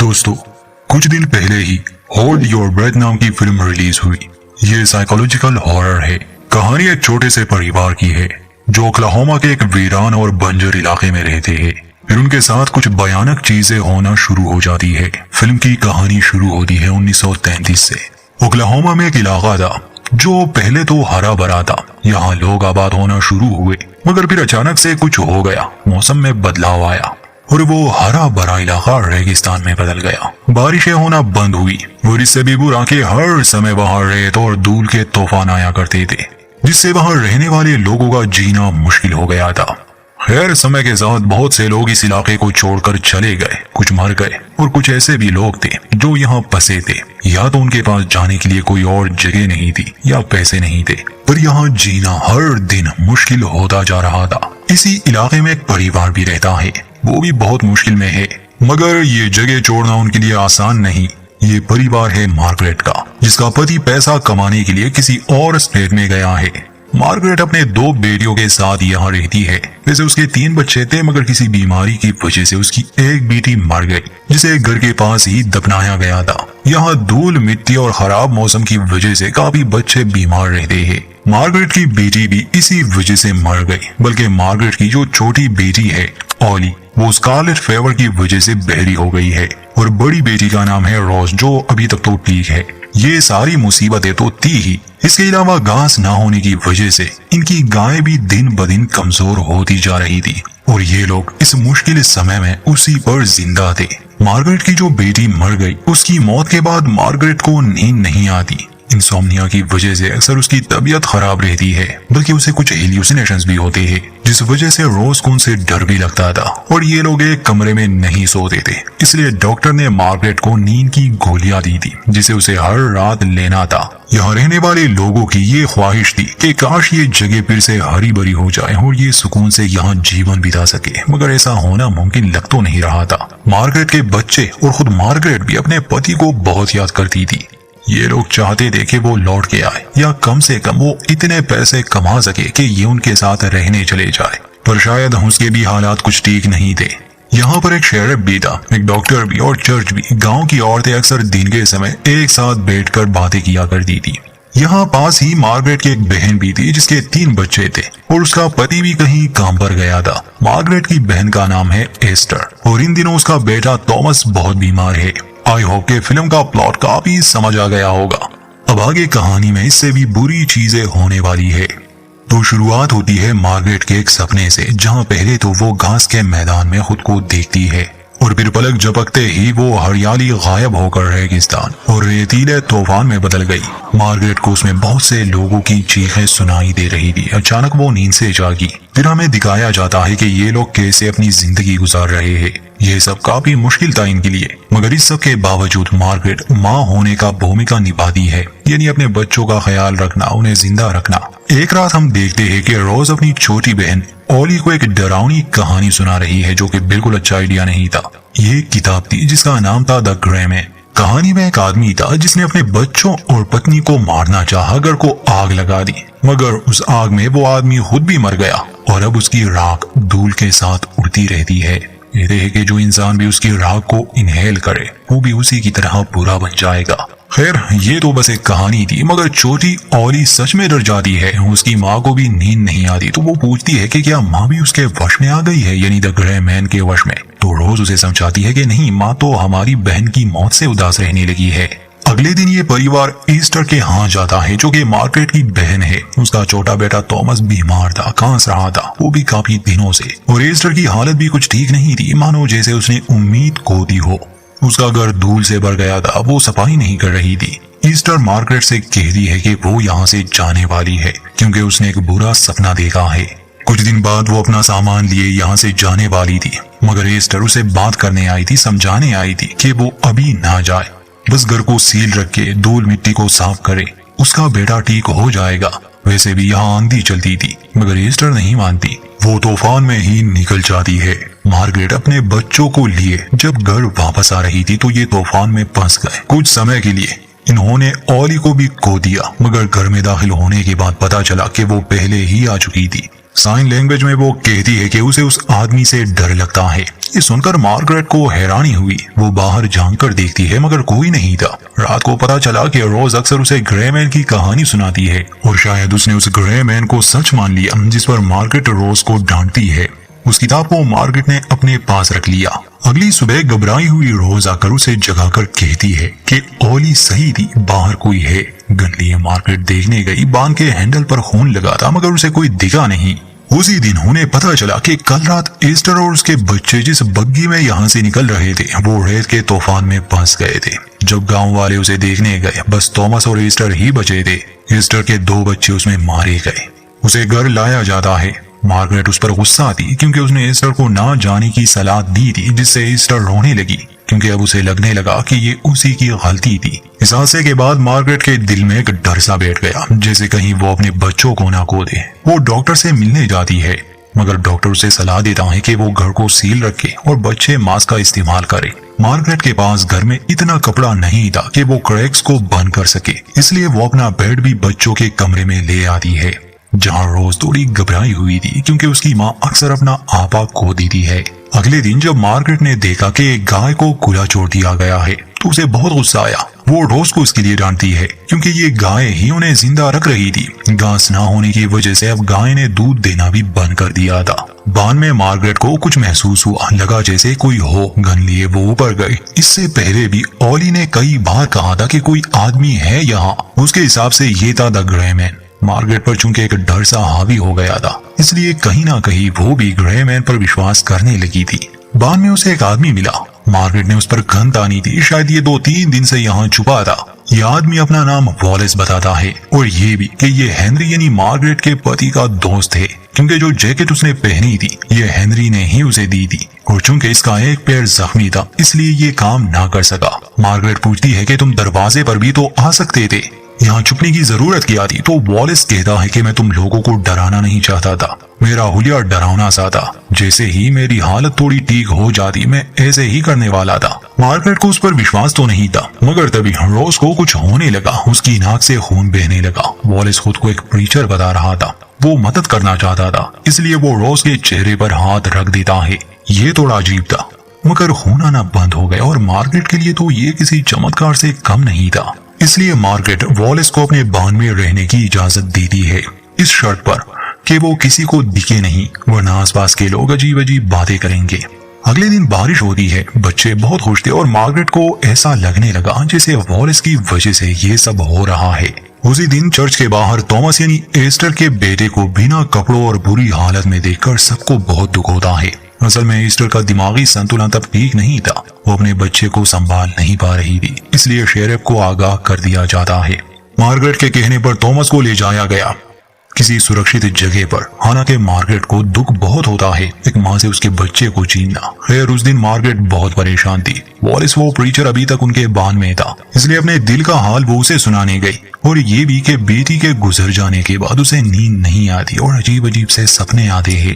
दोस्तों, कुछ दिन पहले ही होल्ड योर ब्रेथ नाम की फिल्म रिलीज हुई। ये साइकोलॉजिकल हॉरर है। कहानी एक छोटे से परिवार की है जो ओक्लाहोमा के एक वीरान और बंजर इलाके में रहते हैं। फिर उनके साथ कुछ भयानक चीजें होना शुरू हो जाती है। फिल्म की कहानी शुरू होती है 1933 से। ओक्लाहोमा में एक इलाका था जो पहले तो हरा भरा था। यहाँ लोग आबाद होना शुरू हुए, मगर फिर अचानक से कुछ हो गया। मौसम में बदलाव आया और वो हरा भरा इलाका रेगिस्तान में बदल गया। बारिशें होना बंद हुई और इससे भी बुरा कि हर समय वहां रेत और धूल के तूफान आया करते थे, जिससे वहां रहने वाले लोगों का जीना मुश्किल हो गया था। खैर, समय के साथ बहुत से लोग इस इलाके को छोड़कर चले गए। कुछ मर गए और कुछ ऐसे भी लोग थे जो यहाँ बसे थे। या तो उनके पास जाने के लिए कोई और जगह नहीं थी या पैसे नहीं थे, पर यहाँ जीना हर दिन मुश्किल होता जा रहा था। इसी इलाके में एक परिवार भी रहता है, वो भी बहुत मुश्किल में है, मगर ये जगह छोड़ना उनके लिए आसान नहीं। ये परिवार है मार्गरेट का, जिसका पति पैसा कमाने के लिए किसी और स्टेट में गया है। मार्गरेट अपने 2 बेटियों के साथ यहाँ रहती है। वैसे उसके 3 बच्चे थे, मगर किसी बीमारी की वजह से उसकी एक बेटी मर गई, जिसे घर के पास ही दफनाया गया था। यहाँ धूल, मिट्टी और खराब मौसम की वजह से काफी बच्चे बीमार रहते हैं। मार्गरेट की बेटी भी इसी वजह से मर गई। बल्कि मार्गरेट की जो छोटी बेटी है ऑली, वो स्कारलेट फीवर की वजह से बहरी हो गई है। और बड़ी बेटी का नाम है रोज, जो अभी तक तो ठीक है। ये सारी मुसीबतें तो थी ही, इसके अलावा घास ना होने की वजह से इनकी गाय भी दिन ब दिन कमजोर होती जा रही थी। और ये लोग इस मुश्किल समय में उसी पर जिंदा थे। मार्गरेट की जो बेटी मर गई, उसकी मौत के बाद मार्गरेट को नींद नहीं आती। इंसोम्निया की वजह से अक्सर उसकी तबीयत खराब रहती है, बल्कि उसे कुछ हेल्यूसिनेशंस भी होते हैं, जिस वजह से रोज को उनसे डर भी लगता था। और ये लोग एक कमरे में नहीं सोते थे, इसलिए डॉक्टर ने मार्गरेट को नींद की गोलियां दी थी, जिसे उसे हर रात लेना था। यहाँ रहने वाले लोगों की ये ख्वाहिश थी कि काश ये जगह फिर से हरी भरी हो जाए और ये सुकून से यहाँ जीवन बिता सके, मगर ऐसा होना मुमकिन लग तो नहीं रहा था। मार्गरेट के बच्चे और खुद मार्गरेट भी अपने पति को बहुत याद करती थी। ये लोग चाहते थे कि वो लौट के आए, या कम से कम वो इतने पैसे कमा सके कि ये उनके साथ रहने चले जाए। पर शायद उसके भी हालात कुछ ठीक नहीं थे। यहाँ पर एक शेरिफ भी था, एक डॉक्टर भी और चर्च भी। गांव की औरतें अक्सर दिन के समय एक साथ बैठकर बातें किया करती थी। यहाँ पास ही मार्गरेट की एक बहन भी थी, जिसके 3 बच्चे थे और उसका पति भी कहीं काम पर गया था। मार्गरेट की बहन का नाम है एस्टर और इन दिनों उसका बेटा थॉमस बहुत बीमार है। आई होप के फिल्म का प्लॉट काफी समझ आ गया होगा। अब आगे कहानी में इससे भी बुरी चीजें होने वाली है। तो शुरुआत होती है मार्गरेट के एक सपने से, जहां पहले तो वो घास के मैदान में खुद को देखती है और फिर पलक झपकते ही वो हरियाली गायब होकर रेगिस्तान और रेतीले तूफान में बदल गई। मार्गरेट को उसमें बहुत से लोगों की चीखें सुनाई दे रही थी। अचानक वो नींद से जागी। फिर हमें दिखाया जाता है कि ये लोग कैसे अपनी जिंदगी गुजार रहे हैं। ये सब काफी मुश्किल था इनके लिए, मगर इस सब के बावजूद मार्गरेट माँ होने का भूमिका निभाती है, यानी अपने बच्चों का ख्याल रखना, उन्हें जिंदा रखना। एक रात हम देखते हैं कि रोज अपनी छोटी बहन ओली को एक डरावनी कहानी सुना रही है, जो कि बिल्कुल अच्छा आइडिया नहीं था। ये किताब थी जिसका नाम था द ग्रे मैन। कहानी में एक आदमी था जिसने अपने बच्चों और पत्नी को मारना चाहा, घर को आग लगा दी, मगर उस आग में वो आदमी खुद भी मर गया और अब उसकी राख धूल के साथ उड़ती रहती है। कहते हैं कि जो इंसान भी उसकी राख को इनहेल करे, वो भी उसी की तरह बुरा बन जाएगा। खैर, ये तो बस एक कहानी थी, मगर छोटी ओली सच में डर जाती है। उसकी माँ को भी नींद नहीं आती, तो वो पूछती है कि क्या माँ भी उसके वश में आ गई है, यानी द ग्रे मैन के वश में। तो रोज उसे समझाती है कि नहीं, माँ तो हमारी बहन की मौत से उदास रहने लगी है। अगले दिन ये परिवार ईस्टर के यहाँ जाता है, जो कि मार्गरेट की बहन है। उसका छोटा बेटा थॉमस बीमार था, कांस रहा था, वो भी काफी दिनों से। और ईस्टर की हालत भी कुछ ठीक नहीं थी, मानो जैसे उसने उम्मीद खो दी हो। उसका घर धूल से भर गया था, वो सफाई नहीं कर रही थी। ईस्टर मार्गरेट से कहती है कि वो यहाँ से जाने वाली है, क्योंकि उसने एक बुरा सपना देखा है। कुछ दिन बाद वो अपना सामान लिए यहाँ से जाने वाली थी, मगर ईस्टर उसे बात करने आई थी, समझाने आई थी कि वो अभी ना जाए, बस घर को सील रख के धूल मिट्टी को साफ करे, उसका बेटा ठीक हो जाएगा। वैसे भी यहाँ आंधी चलती थी, मगर ईस्टर नहीं मानती। वो तूफान में ही निकल जाती है। मार्गरेट अपने बच्चों को लिए जब घर वापस आ रही थी, तो ये तूफान में फंस गए। कुछ समय के लिए इन्होंने ओली को भी खो दिया, मगर घर में दाखिल होने के बाद पता चला कि वो पहले ही आ चुकी थी। साइन लैंग्वेज में वो कहती है कि उसे उस आदमी से डर लगता है। ये सुनकर मार्गरेट को हैरानी हुई। वो बाहर झांक कर देखती है मगर कोई नहीं था। रात को पता चला कि रोज अक्सर उसे ग्रे मैन की कहानी सुनाती है और शायद उसने उस ग्रे मैन को सच मान लिया जिस पर मार्गरेट रोज को डांटती है। उस किताब को मार्गरेट ने अपने पास रख लिया। अगली सुबह घबराई हुई रोज आकर उसे जगाकर कहती है कि ओली सही थी, बाहर कोई है। गन लिए मार्गरेट देखने गई। बांध के हैंडल पर खून लगा था मगर उसे कोई दिखा नहीं। उसी दिन उन्हें पता चला कि कल रात एस्टर और उसके बच्चे जिस बग्गी में यहाँ से निकल रहे थे वो रेत के तूफान में फंस गए थे। जब गांव वाले उसे देखने गए बस थॉमस और एस्टर ही बचे थे। एस्टर के 2 बच्चे उसमें मारे गए। उसे घर लाया जाता है। मार्गरेट उस पर गुस्सा थी क्योंकि उसने एस्टर को ना जाने की सलाह दी थी, जिससे एस्टर रोने लगी क्योंकि अब उसे लगने लगा कि ये उसी की गलती थी। इस हादसे के बाद मार्गरेट के दिल में एक डर सा बैठ गया, जैसे कहीं वो अपने बच्चों को ना खो दे। वो डॉक्टर से मिलने जाती है मगर डॉक्टर उसे सलाह देता है कि वो घर को सील रखे और बच्चे मास्क का इस्तेमाल करें। मार्गरेट के पास घर में इतना कपड़ा नहीं था कि वो क्रैक्स को बंद कर सके, इसलिए वो अपना बेड भी बच्चों के कमरे में ले आती है, जहाँ रोज थोड़ी घबराई हुई थी क्योंकि उसकी माँ अक्सर अपना आपा खो देती है। अगले दिन जब मार्गरेट ने देखा कि एक गाय को खुला छोड़ दिया गया है तो उसे बहुत गुस्सा आया। वो रोज को इसके लिए डांटती है क्योंकि ये गाय ही उन्हें जिंदा रख रही थी। घास ना होने की वजह से अब गाय ने दूध देना भी बंद कर दिया था। बान में मार्गरेट को कुछ महसूस हुआ, लगा जैसे कोई हो। गन लिए वो ऊपर गए। इससे पहले भी ओली ने कई बार कहा था कि कोई आदमी है यहाँ। उसके हिसाब से ये था द ग्रे मैन। मार्गरेट पर चूंकि एक डर सा हावी हो गया था, इसलिए कहीं ना कहीं वो भी ग्रे मैन पर विश्वास करने लगी थी। बाद में उसे एक आदमी मिला। मार्गरेट ने उस पर गन तानी थी, शायद ये 2-3 दिन से यहाँ छुपा था। ये आदमी अपना नाम वॉलेस बताता है और ये भी कि ये हेनरी यानी मार्गरेट के पति का दोस्त है, क्योंकि जो जैकेट उसने पहनी थी ये हेनरी ने ही उसे दी थी और चूंकि इसका एक पैर जख्मी था इसलिए ये काम ना कर सका। मार्गरेट पूछती है कि तुम दरवाजे पर भी तो आ सकते थे, यहाँ छुपने की जरूरत क्या थी? तो वॉलेस कहता है कि मैं तुम लोगों को डराना नहीं चाहता था, मेरा हुलिया डरावना सा था। जैसे ही मेरी हालत थोड़ी ठीक हो जाती मैं ऐसे ही करने वाला था। मार्गरेट को उस पर विश्वास तो नहीं था मगर तभी रोज को कुछ होने लगा। उसकी नाक से खून बहने लगा। वॉलेस खुद को एक प्रीचर बता रहा था, वो मदद करना चाहता था, इसलिए वो रोज के चेहरे पर हाथ रख देता है। ये थोड़ा अजीब था मगर खून आना बंद हो गया और मार्गरेट के लिए तो ये किसी चमत्कार से कम नहीं था। इसलिए मार्गरेट वॉलेस को अपने बान में रहने की इजाजत देती है, इस शर्त पर कि वो किसी को दिखे नहीं, वरना आसपास के लोग अजीब अजीब बातें करेंगे। अगले दिन बारिश होती है। बच्चे बहुत खुश थे और मार्गरेट को ऐसा लगने लगा जैसे वॉलेस की वजह से ये सब हो रहा है। उसी दिन चर्च के बाहर थॉमस यानी एस्टर के बेटे को बिना कपड़ों और बुरी हालत में देखकर सबको बहुत दुख होता है। असल में एस्टर का दिमागी संतुलन तब ठीक नहीं था, वो अपने बच्चे को संभाल नहीं पा रही थी, इसलिए शेरिफ को आगाह कर दिया जाता है। मार्गरेट के कहने पर थॉमस को ले जाया गया किसी सुरक्षित जगह पर। हालांकि मार्गरेट को दुख बहुत होता है एक माँ से उसके बच्चे को छीनना। खैर उस दिन मार्गरेट बहुत परेशान थी। वॉलेस वो प्रीचर अभी तक उनके बान में था, इसलिए अपने दिल का हाल वो उसे सुनाने गई और ये भी कि बेटी के गुजर जाने के बाद उसे नींद नहीं आती और अजीब अजीब से सपने आते हैं।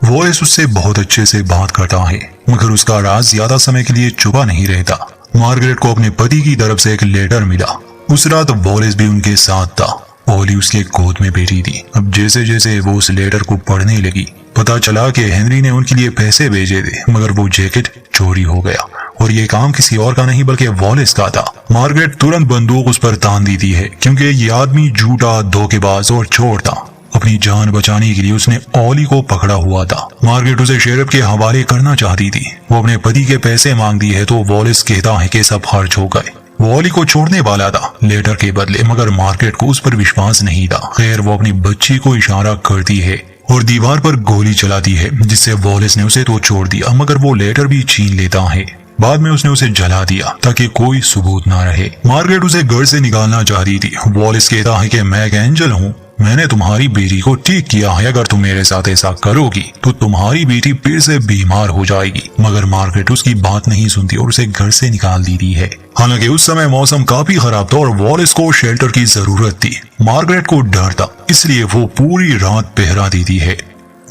वॉलेस उससे बहुत अच्छे से बात करता है मगर उसका राज ज्यादा समय के लिए छुपा नहीं रहता। मार्गरेट को अपने पति की तरफ से एक लेटर मिला। उस रात वॉलेस भी उनके साथ था। ओली उसके गोद में बैठी थी। अब जैसे जैसे वो उस लेटर को पढ़ने लगी पता चला कि हेनरी ने उनके लिए पैसे भेजे थे मगर वो जैकेट चोरी हो गया और ये काम किसी और का नहीं बल्कि वॉलेस का था। मार्गरेट तुरंत बंदूक उस पर तान दी है क्योंकि ये आदमी झूठा, धोखेबाज और चोर था। अपनी जान बचाने के लिए उसने ओली को पकड़ा हुआ था। मार्गरेट उसे शेरिफ के हवाले करना चाहती थी। वो अपने पति के पैसे मांगती है तो वॉलेस कहता है कि सब खर्च हो गए। वो ओली को छोड़ने वाला था लेटर के बदले, मगर मार्गरेट को उस पर विश्वास नहीं था। खैर वो अपनी बच्ची को इशारा करती है और दीवार पर गोली चलाती है, जिससे वॉलेस ने उसे तो छोड़ दिया मगर वो लेटर भी छीन लेता है। बाद में उसने उसे जला दिया ताकि कोई सबूत ना रहे। मार्गरेट उसे घर से निकालना चाह रही थी। वॉलेस कहता है कि मैं एक एंजल हूँ, मैंने तुम्हारी बेटी को ठीक किया है, अगर तुम मेरे साथ ऐसा करोगी तो तुम्हारी बेटी फिर से बीमार हो जाएगी। मगर मार्गरेट उसकी बात नहीं सुनती और उसे घर से निकाल देती है। हालांकि उस समय मौसम काफी खराब था और वॉलेस को शेल्टर की जरूरत थी। मार्गरेट को डर था, इसलिए वो पूरी रात पहरा देती है।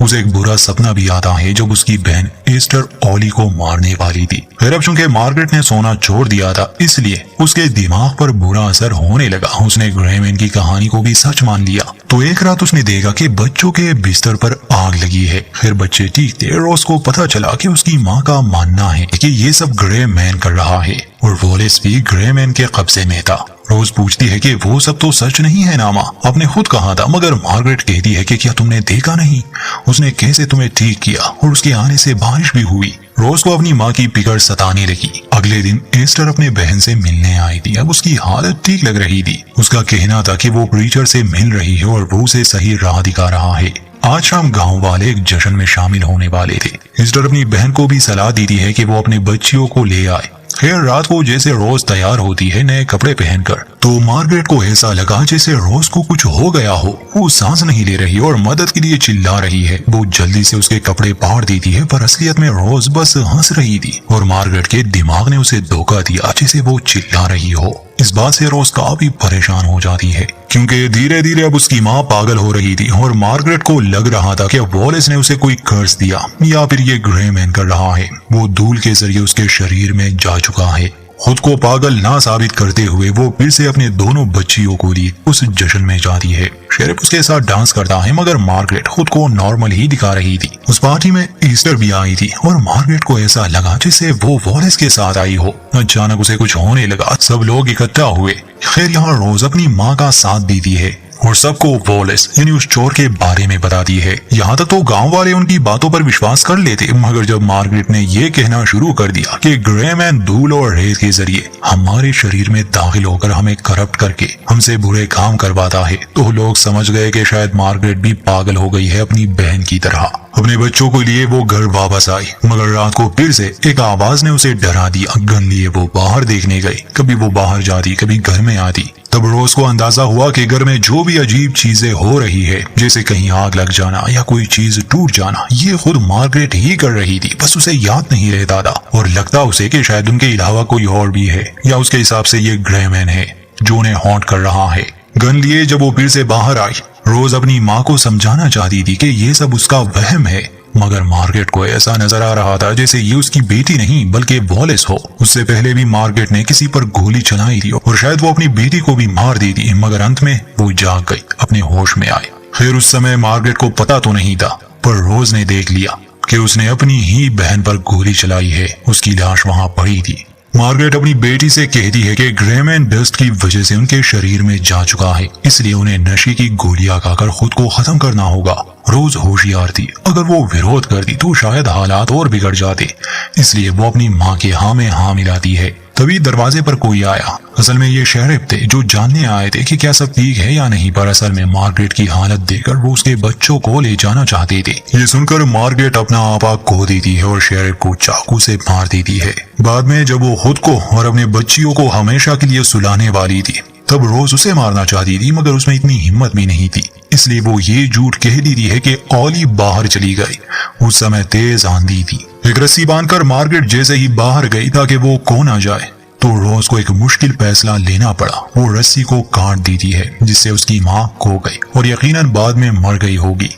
उसे एक बुरा सपना भी आता है जब उसकी बहन एस्टर ऑली को मारने वाली थी। फिर अब चूंकि मार्गरेट ने सोना छोड़ दिया था, इसलिए उसके दिमाग पर बुरा असर होने लगा। उसने ग्रेमैन की कहानी को भी सच मान लिया। तो एक रात उसने देखा कि बच्चों के बिस्तर पर आग लगी है। फिर बच्चे चीखते। रोज को पता चला कि उसकी माँ का मानना है कि ये सब ग्रेमैन कर रहा है और वॉलेस भी ग्रेमैन के कब्जे में था। रोज पूछती है कि वो सब तो सच नहीं है ना माँ, आपने खुद कहा था। मगर मार्गरेट कहती है कि क्या तुमने देखा नहीं, उसने कैसे तुम्हें ठीक किया और उसके आने से बारिश भी हुई। रोज को अपनी माँ की फिक्र सताने लगी। अगले दिन एस्टर अपने बहन से मिलने आई थी। अब उसकी हालत ठीक लग रही थी। उसका कहना था कि वो प्रीचर से मिल रही है और वो उसे सही राह दिखा रहा है। आज शाम गांव वाले एक जश्न में शामिल होने वाले थे। एस्टर अपनी बहन को भी सलाह दी है कि वो अपने बच्चियों को ले आए। खैर रात को जैसे रोज तैयार होती है नए कपड़े पहनकर, तो मार्गरेट को ऐसा लगा जैसे रोज को कुछ हो गया हो। वो सांस नहीं ले रही और मदद के लिए चिल्ला रही है। वो जल्दी से उसके कपड़े फाड़ देती है, पर असलियत में रोज बस हंस रही थी और मार्गरेट के दिमाग ने उसे धोखा दिया जैसे वो चिल्ला रही हो। इस बात से रोज काफी परेशान हो जाती है, क्योंकि धीरे धीरे अब उसकी माँ पागल हो रही थी और मार्गरेट को लग रहा था कि वॉलेस ने उसे कोई कर्ज दिया या फिर ये ग्रेमैन कर रहा है। वो धूल के जरिए उसके शरीर में जा चुका है। खुद को पागल ना साबित करते हुए वो फिर से अपने दोनों बच्चियों को लिए उस जश्न में जाती है। शेरिफ उसके साथ डांस करता है, मगर मार्गरेट खुद को नॉर्मल ही दिखा रही थी। उस पार्टी में ईस्टर भी आई थी और मार्गरेट को ऐसा लगा जैसे वो वॉलेस के साथ आई हो। अचानक उसे कुछ होने लगा। सब लोग इकट्ठा हुए। खैर यहाँ रोज अपनी माँ का साथ देती है और सबको वॉलेस यानी उस चोर के बारे में बताती है। यहाँ तक तो गांव वाले उनकी बातों पर विश्वास कर लेते, मगर जब मार्गरेट ने ये कहना शुरू कर दिया कि ग्रेमैन धूल और रेत के जरिए हमारे शरीर में दाखिल होकर हमें करप्ट करके हमसे बुरे काम करवाता है, तो लोग समझ गए कि शायद मार्गरेट भी पागल हो गई है अपनी बहन की तरह। अपने बच्चों को लिए वो घर वापस आई, मगर रात को फिर से एक आवाज ने उसे डरा दिया। गन लिए वो बाहर देखने गई। कभी वो बाहर जाती, कभी घर में आती। तब रोज को अंदाजा हुआ कि घर में जो भी अजीब चीजें हो रही है, जैसे कहीं आग लग जाना या कोई चीज टूट जाना, ये खुद मार्गरेट ही कर रही थी। बस उसे याद नहीं रहता था और लगता उसे कि शायद उनके अलावा कोई और भी है, या उसके हिसाब से ये ग्रेमैन है जो उन्हें हॉन्ट कर रहा है। गन लिए जब वो फिर से बाहर आई, रोज अपनी माँ को समझाना चाहती थी कि ये सब उसका वहम है, मगर मार्गरेट को ऐसा नजर आ रहा था जैसे ये उसकी बेटी नहीं बल्कि वॉलेस हो। उससे पहले भी मार्गरेट ने किसी पर गोली चलाई थी और शायद वो अपनी बेटी को भी मार दी थी, मगर अंत में वो जाग गई, अपने होश में आए। फिर उस समय मार्गरेट को पता तो नहीं था, पर रोज ने देख लिया कि उसने अपनी ही बहन पर गोली चलाई है। उसकी लाश वहां पड़ी थी। मार्गरेट अपनी बेटी से कहती है कि ग्रेमैन डस्ट की वजह से उनके शरीर में जा चुका है, इसलिए उन्हें नशे की गोलियां खाकर खुद को खत्म करना होगा। रोज होशियार थी, अगर वो विरोध करती तो शायद हालात और बिगड़ जाते, इसलिए वो अपनी माँ के हाँ में हाँ मिलाती है। तभी दरवाजे पर कोई आया। असल में ये शेरिफ थे जो जानने आए थे कि क्या सब ठीक है या नहीं, पर असल में मार्गरेट की हालत देखकर वो उसके बच्चों को ले जाना चाहते थे। ये सुनकर मार्गरेट अपना आपा खो देती है और शेरिफ को चाकू से मार देती है। बाद में जब वो खुद को और अपने बच्चियों को हमेशा के लिए सुलाने वाली थी, तब रोज उसे मारना चाहती थी, मगर उसमें इतनी हिम्मत भी नहीं थी, इसलिए वो ये झूठ कह देती है कि ऑली बाहर चली गई। उस समय तेज आंधी थी। एक रस्सी बांधकर मार्गरेट जैसे ही बाहर गई ताकि वो खो ना जाए, तो रोज को एक मुश्किल फैसला लेना पड़ा। वो रस्सी को काट देती है, जिससे उसकी माँ खो गई और यकीनन बाद में मर गई होगी।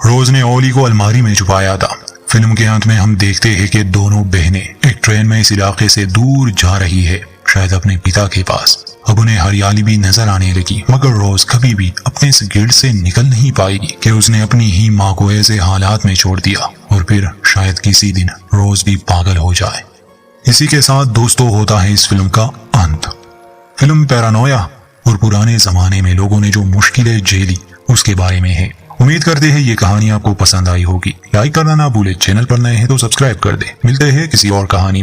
रोज ने ऑली को अलमारी में छुपाया था। फिल्म के अंत में हम देखते हैं कि दोनों बहनें एक ट्रेन में इस इलाके से दूर जा रही है, शायद अपने पिता के पास। अब उन्हें हरियाली भी नजर आने लगी, मगर रोज कभी भी अपने इस गिल्ड से निकल नहीं पाएगी कि उसने अपनी ही माँ को ऐसे हालात में छोड़ दिया, और फिर शायद किसी दिन रोज भी पागल हो जाए। इसी के साथ दोस्तों होता है इस फिल्म का अंत। फिल्म पैरानोया और पुराने जमाने में लोगों ने जो मुश्किलें झेली उसके बारे में है। उम्मीद करते हैं ये कहानी आपको पसंद आई होगी। लाइक करना ना भूले, चैनल पर नए हैं तो सब्सक्राइब कर दे। मिलते हैं किसी और कहानी में।